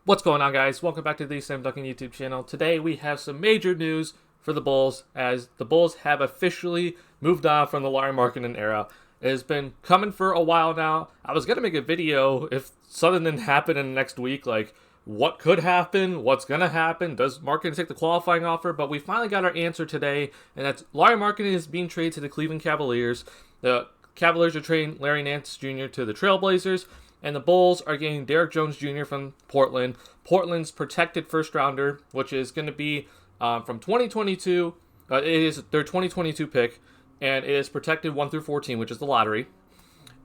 What's going on, guys? Welcome back to the TheSlamDuncan YouTube channel. Today we have some major news for the Bulls, as the Bulls have officially moved on from the Lauri Markkanen era. It has been coming for a while now. I was going to make a video if something didn't happen in the next week, like what could happen, what's going to happen, does Markkanen take the qualifying offer? But we finally got our answer today, and that's Lauri Markkanen is being traded to the Cleveland Cavaliers. The Cavaliers are trading Larry Nance Jr. to the Trailblazers. And the Bulls are getting Derrick Jones Jr. from Portland. Portland's protected first rounder, which is going to be from 2022. It is their 2022 pick, and it is protected 1 through 14, which is the lottery.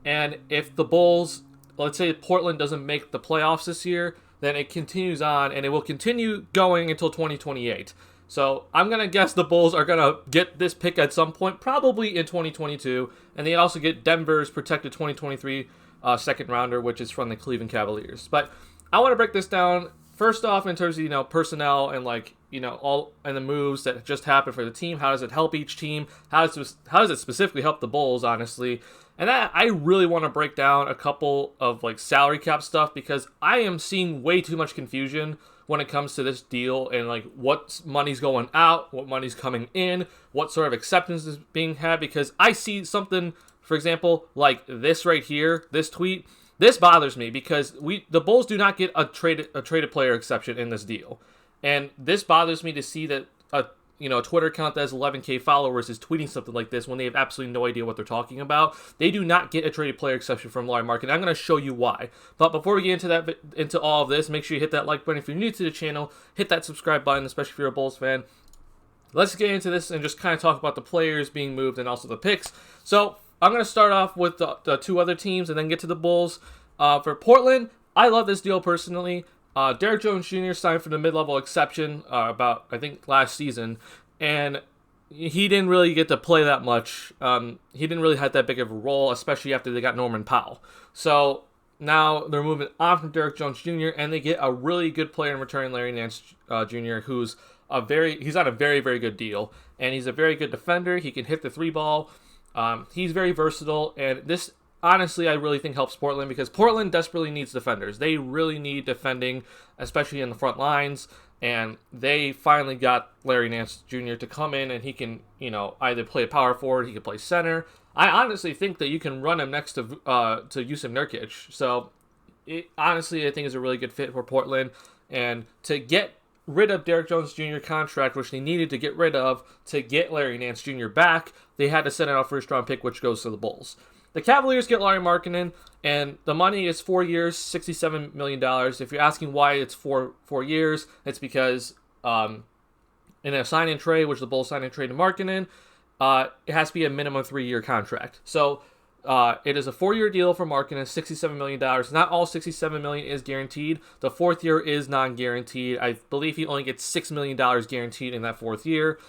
And if the Bulls, let's say Portland doesn't make the playoffs this year, then it continues on, and it will continue going until 2028. So I'm going to guess the Bulls are going to get this pick at some point, probably in 2022. And they also get Denver's protected 2023 second rounder, which is from the Cleveland Cavaliers. But I want to break this down first off in terms of personnel and all and the moves that just happened for the team. How does it help each team? How does it specifically help the Bulls, honestly? And that I really want to break down a couple of salary cap stuff, because I am seeing way too much confusion when it comes to this deal and what money's going out, what money's coming in, what sort of acceptance is being had. Because I see something, for example, like this right here, this tweet. This bothers me because the Bulls do not get a traded player exception in this deal, and this bothers me to see that a Twitter account that has 11K followers is tweeting something like this when they have absolutely no idea what they're talking about. They do not get a traded player exception from Lauri Markkanen. I'm going to show you why. But before we get into all of this, make sure you hit that like button if you're new to the channel. Hit that subscribe button, especially if you're a Bulls fan. Let's get into this and just kind of talk about the players being moved and also the picks. So I'm going to start off with the two other teams and then get to the Bulls. For Portland, I love this deal personally. Derrick Jones Jr. signed for the mid-level exception about, I think, last season. And he didn't really get to play that much. He didn't really have that big of a role, especially after they got Norman Powell. So now they're moving on from Derrick Jones Jr. and they get a really good player in return, Larry Nance Jr., who's he's on a very, very good deal. And he's a very good defender. He can hit the three ball. He's very versatile, and this, honestly, I really think helps Portland, because Portland desperately needs defenders. They really need defending, especially in the front lines, and they finally got Larry Nance Jr. to come in, and he can, either play power forward, he can play center. I honestly think that you can run him next to Jusuf Nurkic. So, honestly, I think is a really good fit for Portland, and to get rid of Derrick Jones Jr. contract, which they needed to get rid of to get Larry Nance Jr. back, they had to send out a first-round pick, which goes to the Bulls. The Cavaliers get Lauri Markkanen, and the money is 4 years, $67 million. If you're asking why it's four years, it's because in a sign-in trade, which the Bulls signed and trade to Markkanen, it has to be a minimum 3-year contract. So it is a 4-year deal for Markkanen, $67 million. Not all $67 million is guaranteed. The 4th year is non-guaranteed. I believe he only gets $6 million guaranteed in that 4th year.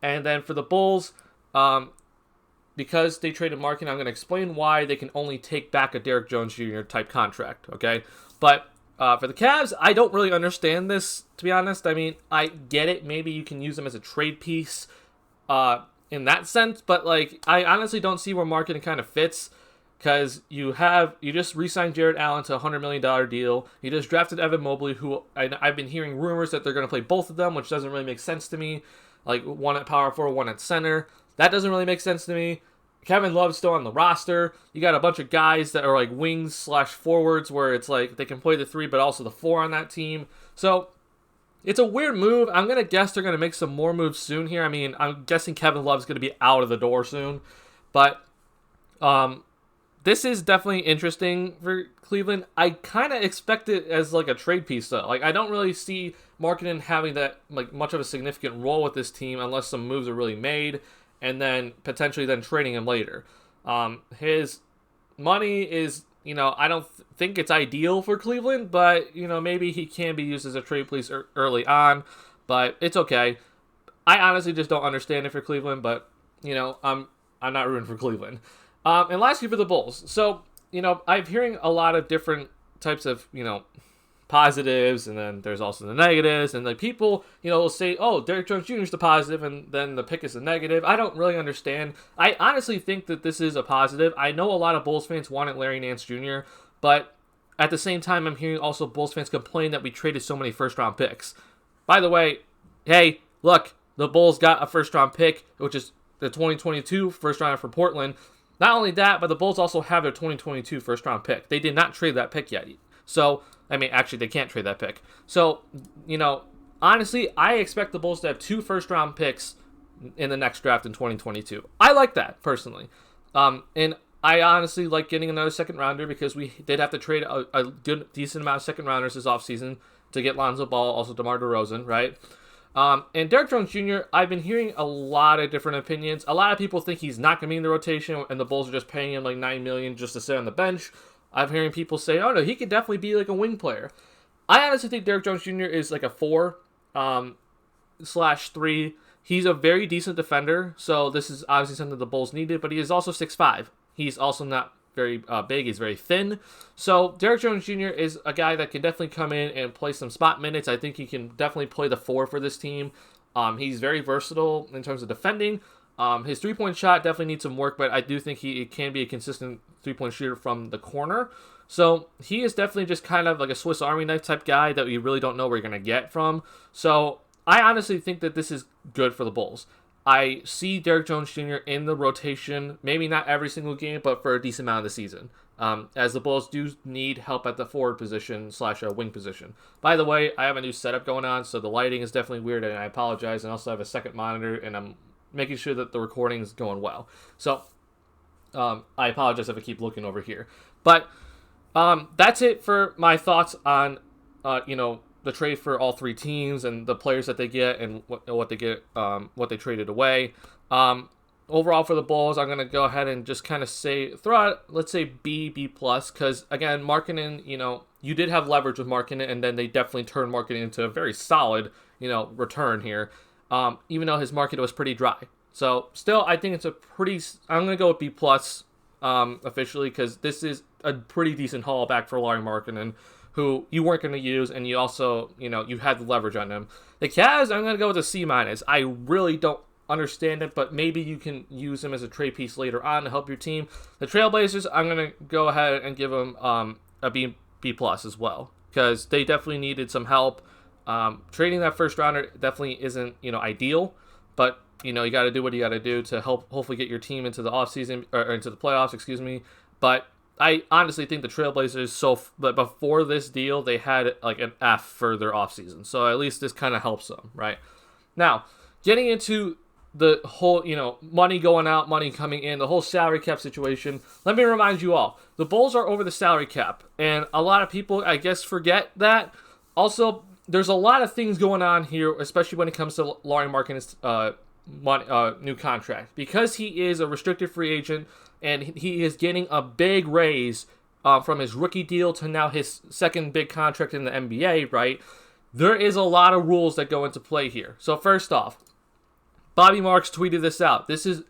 And then for the Bulls, because they traded Markkanen, I'm going to explain why they can only take back a Derrick Jones Jr. type contract, okay? But for the Cavs, I don't really understand this, to be honest. I mean, I get it. Maybe you can use them as a trade piece in that sense, but I honestly don't see where Markkanen kind of fits, because you just re-signed Jared Allen to a $100 million deal. You just drafted Evan Mobley, who I've been hearing rumors that they're going to play both of them, which doesn't really make sense to me. One at power forward, one at center. That doesn't really make sense to me. Kevin Love's still on the roster. You got a bunch of guys that are wings/forwards, where it's they can play the 3 but also the 4 on that team. So it's a weird move. I'm going to guess they're going to make some more moves soon here. I mean, I'm guessing Kevin Love's going to be out of the door soon. But this is definitely interesting for Cleveland. I kind of expect it as a trade piece, though. I don't really see Markkanen having that much of a significant role with this team unless some moves are really made, and then potentially trading him later. His money is, I don't think it's ideal for Cleveland, but, maybe he can be used as a trade piece early on, but it's okay. I honestly just don't understand it for Cleveland, but, I'm not rooting for Cleveland. And lastly, for the Bulls. So, I'm hearing a lot of different types of, positives, and then there's also the negatives, and people, will say, oh, Derrick Jones Jr. is the positive, and then the pick is the negative. I don't really understand. I honestly think that this is a positive. I know a lot of Bulls fans wanted Larry Nance Jr., but at the same time, I'm hearing also Bulls fans complain that we traded so many first-round picks. By the way, hey, look, the Bulls got a first-round pick, which is the 2022 first-rounder from Portland. Not only that, but the Bulls also have their 2022 first-round pick. They did not trade that pick yet. So, I mean, actually, they can't trade that pick. So, honestly, I expect the Bulls to have 2 first-round picks in the next draft in 2022. I like that, personally. And I honestly like getting another second-rounder because we did have to trade a good, decent amount of second-rounders this offseason to get Lonzo Ball, also DeMar DeRozan, right? And Derrick Jones Jr., I've been hearing a lot of different opinions. A lot of people think he's not going to be in the rotation, and the Bulls are just paying him like $9 million just to sit on the bench. I'm hearing people say, oh no, he could definitely be like a wing player. I honestly think Derrick Jones Jr. is like a 4/3. He's a very decent defender, so this is obviously something the Bulls needed, but he is also 6'5". He's also not very big. He's very thin. So Derrick Jones Jr. is a guy that can definitely come in and play some spot minutes. I think he can definitely play the 4 for this team. He's very versatile in terms of defending. His three-point shot definitely needs some work, but I do think he can be a consistent three-point shooter from the corner. So he is definitely just kind of like a Swiss Army knife type guy that you really don't know where you're going to get from. So I honestly think that this is good for the Bulls. I see Derrick Jones Jr. in the rotation, maybe not every single game, but for a decent amount of the season. As the Bulls do need help at the forward position / a wing position. By the way, I have a new setup going on, so the lighting is definitely weird, and I apologize. And I also have a second monitor, and I'm making sure that the recording is going well. So I apologize if I keep looking over here. But that's it for my thoughts on, the trade for all 3 teams and the players that they get and what they get, what they traded away. Overall for the Bulls, I'm going to go ahead and just kind of throw out, let's say B+, because again, Markkanen, you did have leverage with Markkanen, and then they definitely turned Markkanen into a very solid, return here, even though his market was pretty dry. So still, I think it's I'm going to go with B+, officially, because this is a pretty decent haul back for Lauri Markkanen, who you weren't going to use, and you also, you had the leverage on him. The Cavs, I'm going to go with a C-. I really don't understand it, but maybe you can use him as a trade piece later on to help your team. The Trailblazers, I'm going to go ahead and give them a B+ as well, because they definitely needed some help. Trading that first rounder definitely isn't, ideal, but, you got to do what you got to do to help hopefully get your team into the offseason, or into the playoffs, But I honestly think the Trailblazers, but before this deal, they had like an F for their offseason. So at least this kind of helps them, right? Now, getting into the whole, money going out, money coming in, the whole salary cap situation, let me remind you all, the Bulls are over the salary cap. And a lot of people, I guess, forget that. Also, there's a lot of things going on here, especially when it comes to Lauri Markkanen's new contract. Because he is a restricted free agent, and he is getting a big raise from his rookie deal to now his second big contract in the NBA, right? There is a lot of rules that go into play here. So first off, Bobby Marks tweeted this out. This is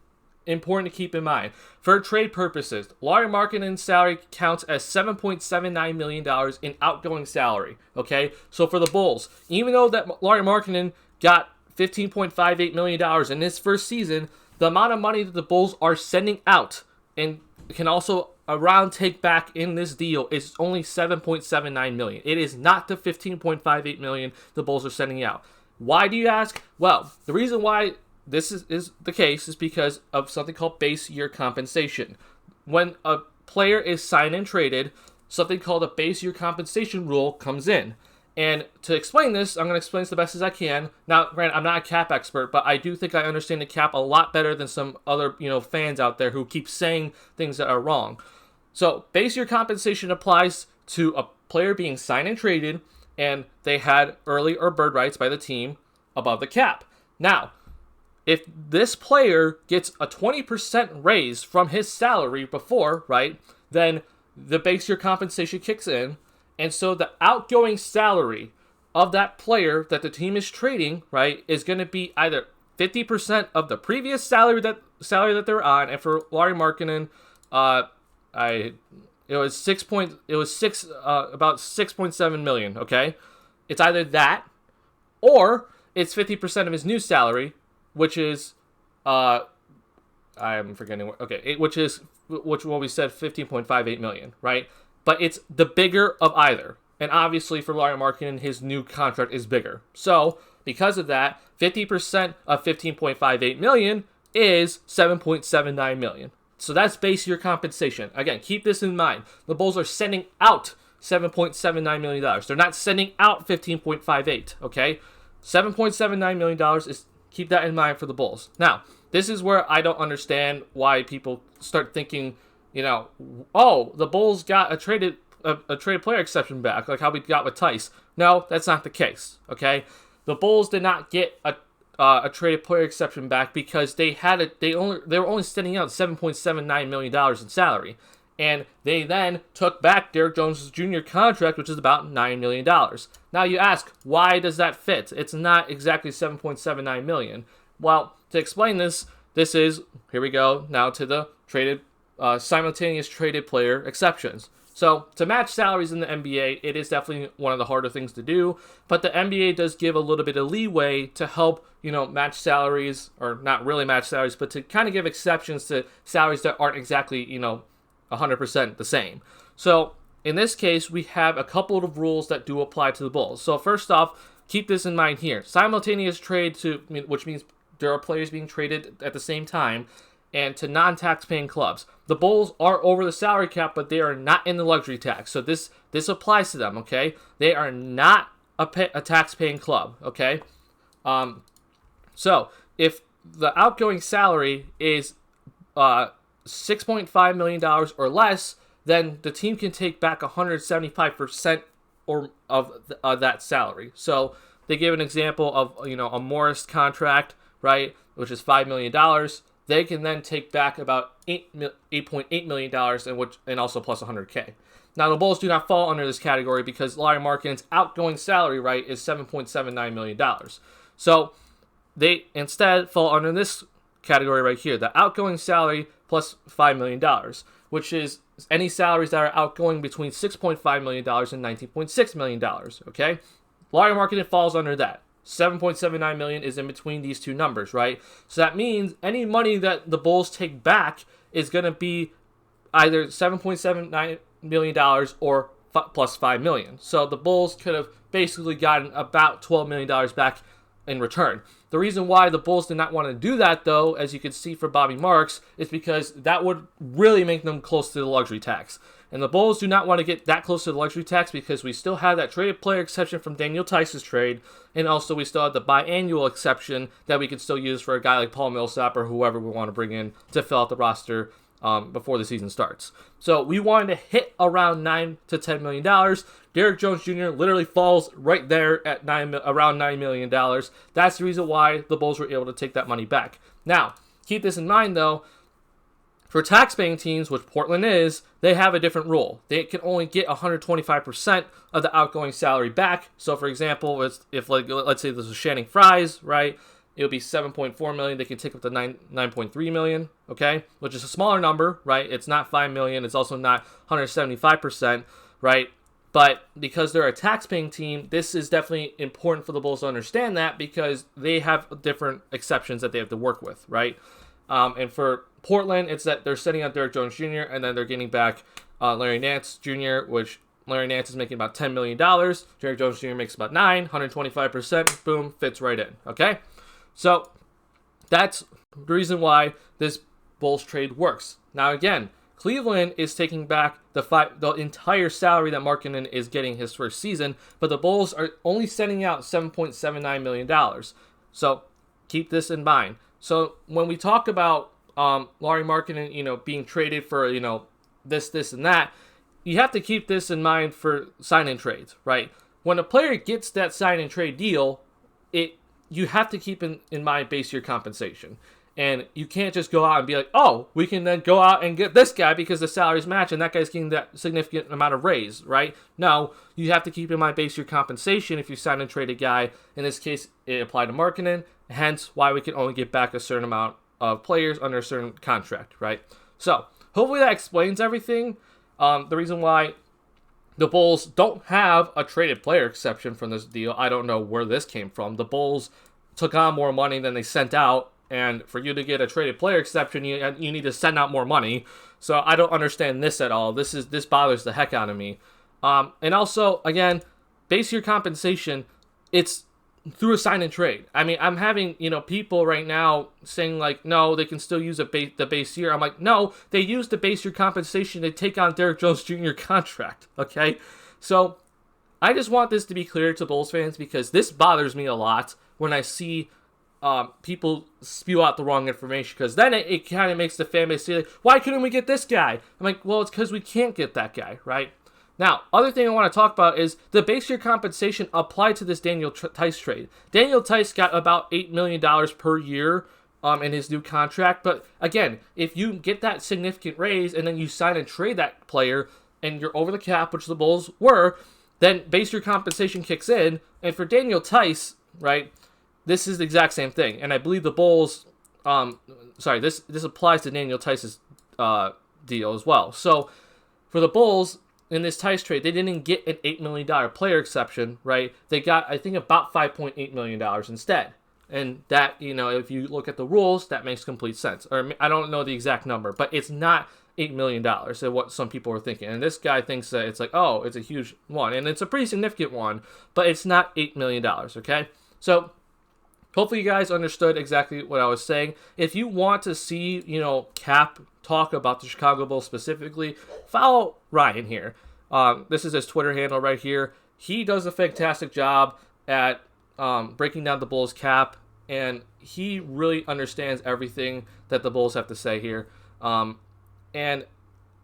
important to keep in mind. For trade purposes, Lauri Markkanen's salary counts as $7.79 million in outgoing salary, okay? So for the Bulls, even though that Lauri Markkanen got $15.58 million in his first season, the amount of money that the Bulls are sending out and can also around take back in this deal is only $7.79 million. It is not the $15.58 million the Bulls are sending out. Why do you ask? Well, the reason why this is the case is because of something called base year compensation. When a player is signed and traded, something called a base year compensation rule comes in. And to explain this, I'm going to explain this the best as I can. Now, granted, I'm not a cap expert, but I do think I understand the cap a lot better than some other, fans out there who keep saying things that are wrong. So, base year compensation applies to a player being signed and traded, and they had early or bird rights by the team above the cap. Now, if this player gets a 20% raise from his salary before, right, then the base year compensation kicks in. And so the outgoing salary of that player that the team is trading, right, is going to be either 50% of the previous salary that they're on, and for Lauri Markkanen, about 6.7 million. Okay, it's either that, or it's 50% of his new salary, which is I'm forgetting. Okay, which we said 15.58 million, right? but it's the bigger of either. And obviously for Lauri Markkanen, his new contract is bigger. So because of that, 50% of $15.58 million is $7.79 million. So that's base year compensation. Again, keep this in mind. The Bulls are sending out $7.79 million. They're not sending out $15.58, okay? $7.79 million is, keep that in mind for the Bulls. Now, this is where I don't understand why people start thinking, oh, the Bulls got a traded player exception back, like how we got with Tice. No, that's not the case, okay? The Bulls did not get a traded player exception back because they were only sending out $7.79 million in salary. And they then took back Derrick Jones Jr. contract, which is about $9 million. Now you ask, why does that fit? It's not exactly $7.79 million. Well, to explain this is, here we go, now to the simultaneous traded player exceptions. So to match salaries in the NBA, it is definitely one of the harder things to do, but the NBA does give a little bit of leeway to help, match salaries, or not really match salaries, but to kind of give exceptions to salaries that aren't exactly, 100% the same. So in this case, we have a couple of rules that do apply to the Bulls. So first off, keep this in mind here. Simultaneous trade which means there are players being traded at the same time, and to non-tax-paying clubs. The Bulls are over the salary cap, but they are not in the luxury tax. So this applies to them, okay? They are not a tax-paying club, okay? So if the outgoing salary is $6.5 million or less, then the team can take back 175% of that salary. So they give an example of a Morris contract, right, which is $5 million. They can then take back about $8.8 million and also plus $100K. Now the Bulls do not fall under this category because Lauri Markkanen's outgoing salary, right, is $7.79 million. So they instead fall under this category right here, the outgoing salary plus $5 million, which is any salaries that are outgoing between $6.5 million and $19.6 million, okay? Lauri Markkanen falls under that. $7.79 million is in between these two numbers, right? So that means any money that the Bulls take back is going to be either $7.79 million or plus $5 million. So the Bulls could have basically gotten about $12 million back in return. The reason why the Bulls did not want to do that, though, as you can see for Bobby Marks, is because that would really make them close to the luxury tax. And the Bulls do not want to get that close to the luxury tax because we still have that traded player exception from Daniel Tice's trade, and also we still have the biannual exception that we could still use for a guy like Paul Millsap or whoever we want to bring in to fill out the roster before the season starts. So we wanted to hit around $9 to $10 million. Derrick Jones Jr. literally falls right there at around $9 million. That's the reason why the Bulls were able to take that money back. Now, keep this in mind, though. For tax-paying teams, which Portland is, they have a different rule. They can only get 125% of the outgoing salary back. So, for example, if let's say this is Channing Frye's, right? It'll be $7.4 million. They can take up to $9.3 million, okay? Which is a smaller number, right? It's not $5 million. It's also not 175%, right? But because they're a tax-paying team, this is definitely important for the Bulls to understand that because they have different exceptions that they have to work with, right? And for Portland, it's that they're sending out Derrick Jones Jr. and then they're getting back Larry Nance Jr., which Larry Nance is making about $10 million. Derrick Jones Jr. makes about 125%. Boom, fits right in, okay? So that's the reason why this Bulls trade works. Now, again, Cleveland is taking back the entire salary that Markkanen is getting his first season, but the Bulls are only sending out $7.79 million. So keep this in mind. So when we talk about Lauri Markkanen, being traded for, this, and that, you have to keep this in mind for sign-in trades, right? When a player gets that sign-in trade deal, you have to keep in mind base year compensation. And you can't just go out and be like, oh, we can then go out and get this guy because the salaries match and that guy's getting that significant amount of raise, right? No, you have to keep in mind base year compensation if you sign and trade a guy. In this case, it applied to Markkanen, hence why we can only get back a certain amount of players under a certain contract, right? So hopefully that explains everything. The reason why the Bulls don't have a traded player exception from this deal, I don't know where this came from. The Bulls took on more money than they sent out, and for you to get a traded player exception, you need to send out more money. So I don't understand this at all. This bothers the heck out of me. And also, again, base year compensation, it's through a sign and trade. I mean, I'm having, people right now saying like, no, they can still use the base year. I'm like, no, they use the base year compensation to take on Derrick Jones Jr. contract. Okay, so I just want this to be clear to Bulls fans, because this bothers me a lot when I see people spew out the wrong information, because then it kind of makes the fan base say, like, why couldn't we get this guy? I'm like, well, it's because we can't get that guy, right? Now, other thing I want to talk about is the base year compensation applied to this Daniel Theis trade. Daniel Theis got about $8 million per year in his new contract. But again, if you get that significant raise and then you sign and trade that player and you're over the cap, which the Bulls were, then base year compensation kicks in. And for Daniel Theis, right, this is the exact same thing. And I believe the Bulls, this applies to Daniel Theis's deal as well. So for the Bulls, in this Theis trade, they didn't get an $8 million player exception, right? They got, I think, about $5.8 million instead. And that, if you look at the rules, that makes complete sense. Or I don't know the exact number, but it's not $8 million, so what some people are thinking. And this guy thinks that it's like, oh, it's a huge one. And it's a pretty significant one, but it's not $8 million, okay? So hopefully you guys understood exactly what I was saying. If you want to see, Cap talk about the Chicago Bulls specifically, follow Ryan here. This is his Twitter handle right here. He does a fantastic job at breaking down the Bulls cap, and he really understands everything that the Bulls have to say here. And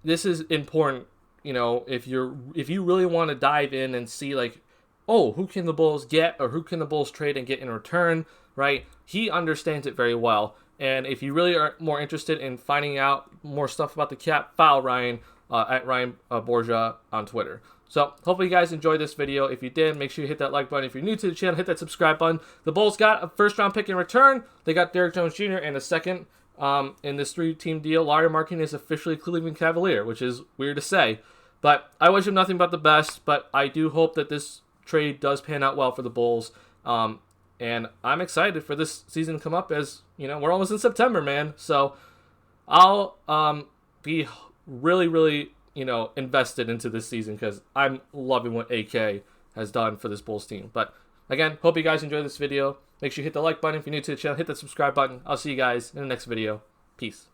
this is important, if you really want to dive in and see like, oh, who can the Bulls get or who can the Bulls trade and get in return, right? He understands it very well. And if you really are more interested in finding out more stuff about the cap, follow Ryan at Ryan Borgia on Twitter. So hopefully you guys enjoyed this video. If you did, make sure you hit that like button. If you're new to the channel, hit that subscribe button. The Bulls got a first-round pick in return. They got Derrick Jones Jr. and a second in this 3-team deal. Lauri Markkanen is officially a Cleveland Cavalier, which is weird to say. But I wish him nothing but the best. But I do hope that this trade does pan out well for the Bulls. And I'm excited for this season to come up, as, we're almost in September, man. So I'll be really, really, invested into this season, because I'm loving what AK has done for this Bulls team. But again, hope you guys enjoyed this video. Make sure you hit the like button. If you're new to the channel, hit that subscribe button. I'll see you guys in the next video. Peace.